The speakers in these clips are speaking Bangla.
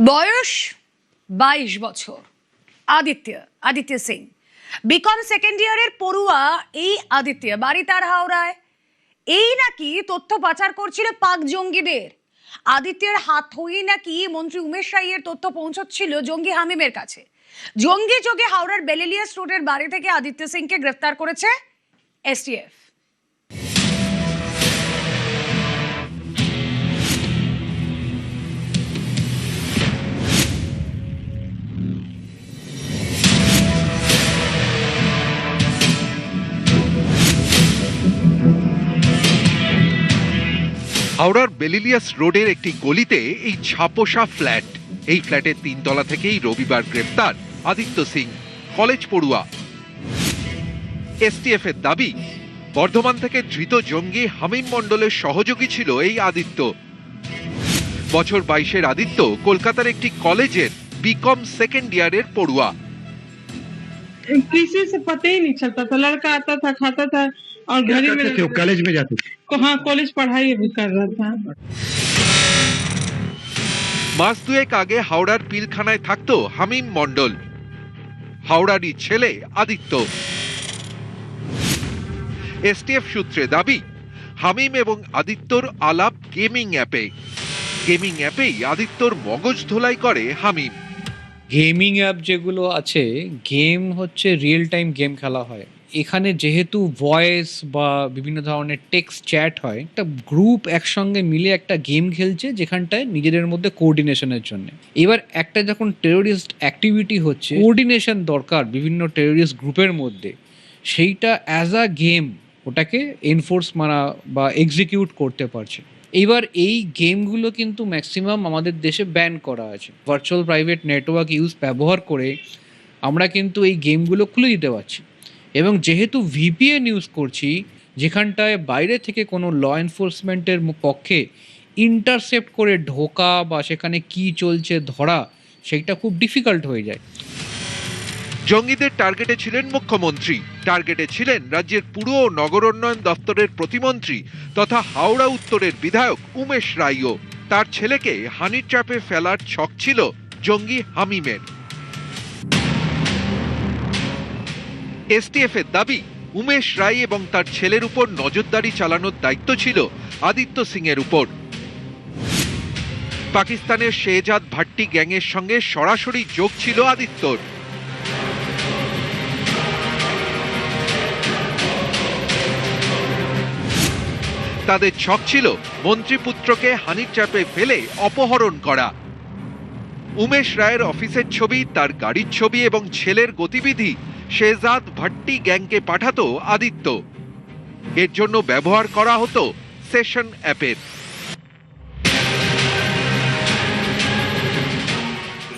বয়স 22 বছর। আদিত্য সিং বিকম সেকেন্ড ইয়ারের পড়ুয়া। এই আদিত্য বাড়ি তার হাওড়ায়। এই নাকি তথ্য পাচার করছিল পাক জঙ্গিদের। আদিত্যের হাত হয়েই নাকি মন্ত্রী উমেশ রায়ের তথ্য পৌঁছচ্ছিল জঙ্গি হামিমের কাছে। জঙ্গি যোগে হাওড়ার বেলেলিয়াস রোডের বাড়ি থেকে আদিত্য সিংকে গ্রেফতার করেছে এসটিএফ। হাওড়ার বেলিলিয়াস রোডের একটি গলিতে এই ছাপোষা ফ্ল্যাট। এই ফ্ল্যাটের 3 তলা থেকেই রবিবার গ্রেফতার আদিত্য সিং, কলেজ পড়ুয়া। এসটিএফ এর দাবি, বর্ধমান থেকে ধৃত জঙ্গি হামিম মণ্ডলের সহযোগী ছিল এই আদিত্য। বছর 22-এর আদিত্য কলকাতার একটি কলেজের বিকম সেকেন্ড ইয়ারের পড়ুয়া। किसी से पता ही नहीं चलता था, लड़का आता था, खाता था और घर में कॉलेज में जाते थे। हाँ, कॉलेज पढ़ाई भी कर रहा था। মাস দুয়েক আগে হাওড়ার পিলখানায় থাকতো হামিম মণ্ডল, হাওড়ারই ছেলে আদিত্য। এসটিএফ সূত্রে দাবি, হামিম এবং আদিত্যর আলাপ গেমিং অ্যাপেই আদিত্যর মগজ ধোলাই করে হামিম। গেমিং অ্যাপ যেগুলো আছে, গেম হচ্ছে রিয়েল টাইম গেম খেলা হয়। এখানে যেহেতু ভয়েস বা বিভিন্ন ধরনের টেক্সট চ্যাট হয়, একটা গ্রুপ একসঙ্গে মিলে একটা গেম খেলছে যেখানটায় নিজেদের মধ্যে কোঅর্ডিনেশনের জন্য। এবার একটা যখন টেরোরিস্ট অ্যাক্টিভিটি হচ্ছে, কোঅর্ডিনেশন দরকার বিভিন্ন টেরোরিস্ট গ্রুপের মধ্যে, সেইটা অ্যাজ আ গেম ওটাকে এনফোর্স মারা বা এক্সিকিউট করতে পারছে। এবার এই গেমগুলো কিন্তু ম্যাক্সিমাম আমাদের দেশে ব্যান করা আছে। ভার্চুয়াল প্রাইভেট নেটওয়ার্ক ব্যবহার করে আমরা কিন্তু এই গেমগুলো খুলে দিতে পারছি। এবং যেহেতু ভিপিএন ইউজ করছি, যেখানটায় বাইরে থেকে কোনো ল এনফোর্সমেন্টের পক্ষে ইন্টারসেপ্ট করে ঢোকা বা সেখানে কি চলছে ধরা, সেইটা খুব ডিফিকাল্ট হয়ে যায়। জঙ্গিদের টার্গেটে ছিলেন মুখ্যমন্ত্রী, টার্গেটে ছিলেন রাজ্যের পুর ও নগর উন্নয়ন দপ্তরের প্রতিমন্ত্রী তথা হাওড়া উত্তরের বিধায়ক উমেশ রায়ও। তার ছেলেকে হানি ট্র্যাপে ফেলার ছক ছিল জঙ্গি হামিমের। এসটিএফ এর দাবি, উমেশ রায় এবং তার ছেলের উপর নজরদারি চালানোর দায়িত্ব ছিল আদিত্য সিং এর উপর। পাকিস্তানের শেহজাদ ভাট্টি গ্যাংয়ের সঙ্গে সরাসরি যোগ ছিল আদিত্যর। তাদের ছক ছিল মন্ত্রীপুত্রকে হানি ট্র্যাপে ফেলে অপহরণ করা। উমেশ রায়ের অফিসের ছবি, তার গাড়ির ছবি এবং ছেলের গতিবিধি শেহজাদ ভাট্টি গ্যাংকে পাঠাতো আদিত্য। এর জন্য ব্যবহার করা হতো সেশন অ্যাপের।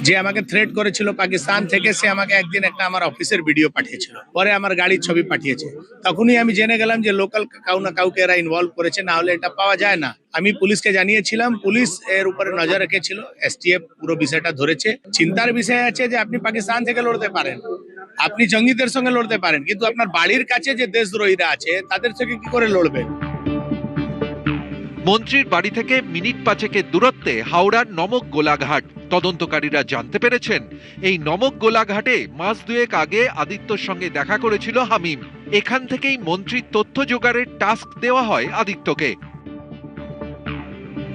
যে আমাকে থ্রেট করেছিল পাকিস্তান থেকে, সে আমাকে একদিন একটা আমার অফিসের ভিডিও পাঠিয়েছিল, পরে আমার গাড়ির ছবি পাঠিয়েছে। তখনই আমি জেনে গেলাম যে লোকাল কাউ না কাউকে এরা ইনভলভ করেছে, না হলে এটা পাওয়া যায় না। আমি পুলিশকে জানিয়েছিলাম, পুলিশ এর উপরে নজর রেখেছিল, এসটিএফ পুরো বিষয়টা ধরেছে। চিন্তার বিষয় আছে যে আপনি পাকিস্তান থেকে লড়তে পারেন, আপনি জঙ্গিদের সঙ্গে লড়তে পারেন, কিন্তু আপনার বাড়ির কাছে যে দেশদ্রোহীরা আছে তাদের সঙ্গে কি করে লড়বেন? মন্ত্রীর বাড়ি থেকে মিনিট 5-এর দূরত্বে হাওড়ার নমক গোলাঘাট। তদন্তকারীরা জানতে পেরেছেন, এই নমক গোলাঘাটে মাস দুয়েক আগে আদিত্যর সঙ্গে দেখা করেছিল হামিম। এখান থেকেই মন্ত্রীর তথ্য জোগাড়ের টাস্ক দেওয়া হয় আদিত্যকে।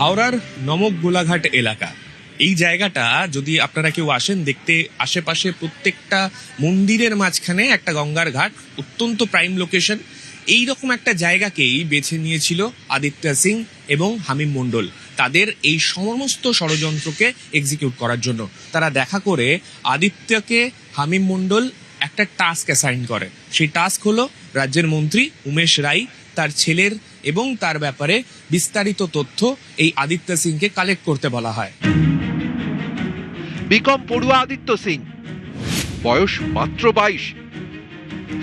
হাওড়ার নমক গোলাঘাট এলাকা, এই জায়গাটা যদি আপনারা কেউ আসেন দেখতে, আশেপাশে প্রত্যেকটা মন্দিরের মাঝখানে একটা গঙ্গার ঘাট, অত্যন্ত প্রাইম লোকেশন। এইরকম একটা জায়গাকেই বেছে নিয়েছিল আদিত্য সিং এবং হামিম মণ্ডল তাদের এই সমস্ত ষড়যন্ত্রকে এক্সিকিউট করার জন্য। তারা দেখা করে আদিত্যকে হামিম মণ্ডল একটা টাস্ক অ্যাসাইন করে। সেই টাস্ক হলো রাজ্যের মন্ত্রী উমেশ রায়, তার ছেলের এবং তার ব্যাপারে বিস্তারিত তথ্য এই আদিত্য সিংকে কালেক্ট করতে বলা হয়। বিকম পড়ুয়া আদিত্য সিং, বয়স মাত্র 22।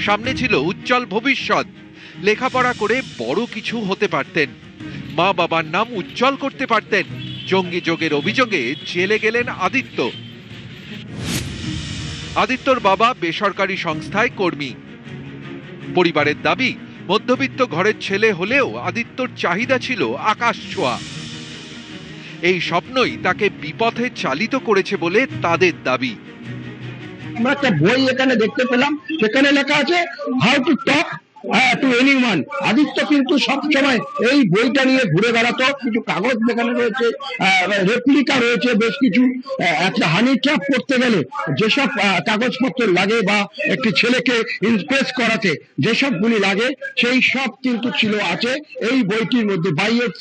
সামনে ছিল উজ্জ্বল ভবিষ্যৎ। লেখাপড়া করে বড় কিছু হতে পারতেন, মা বাবার নাম উজ্জ্বল করতে পারতেন। জঙ্গি যোগের অভিযোগে জেলে গেলেন আদিত্য। আদিত্যর বাবা বেসরকারি সংস্থায় কর্মী। পরিবারের দাবি, মধ্যবিত্ত ঘরের ছেলে হলেও আদিত্যর চাহিদা ছিল আকাশ ছোঁয়া। এই স্বপ্নই তাকে বিপথে চালিত করেছে বলে তাদের দাবি। আমরা একটা বই এখানে দেখতে পেলাম, সেখানে লেখা আছে how to talk to anyone. Aditya কিন্তু সবসময় এই বইটা নিয়ে ঘুরে বেড়াতো। কিছু কাগজ যেখানে রয়েছে, রেপ্লিকা রয়েছে বেশ কিছু। একটা হানি ট্র্যাপ করতে গেলে যেসব কাগজপত্র লাগে বা একটি ছেলেকে ইমপ্রেস করাতে যেসবগুলি লাগে সেই সব কিন্তু আছে এই বইটির মধ্যে। বাইয়ের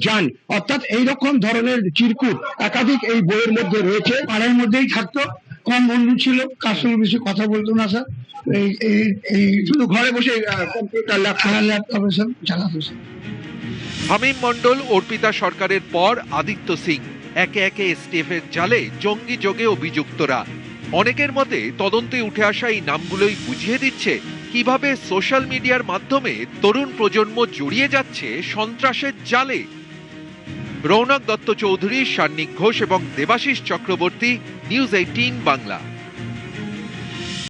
জান, অর্থাৎ এইরকম ধরনের চিরকুট একাধিক এই বইয়ের মধ্যে রয়েছে। পাড়ার মধ্যেই থাকতো, কম বন্ধু ছিল, কার সঙ্গে বেশি কথা বলতো না স্যার। এই শুধু ঘরে বসে কম্পিউটার ল্যাপটপে সব চালাতো। হামিম মণ্ডল, অর্পিতা সরকারের পর আদিত্য সিং, একে একে এসটিএফ এর জালে জঙ্গি যোগে অভিযুক্তরা। অনেকের মতে তদন্তে উঠে আসা এই নামগুলোই বুঝিয়ে দিচ্ছে কিভাবে সোশ্যাল মিডিয়ার মাধ্যমে তরুণ প্রজন্ম জড়িয়ে যাচ্ছে সন্ত্রাসের জালে। রৌনক দত্ত চৌধুরী, সান্নিক ঘোষ এবং দেবাশিস চক্রবর্তী, নিউজ 18 বাংলা।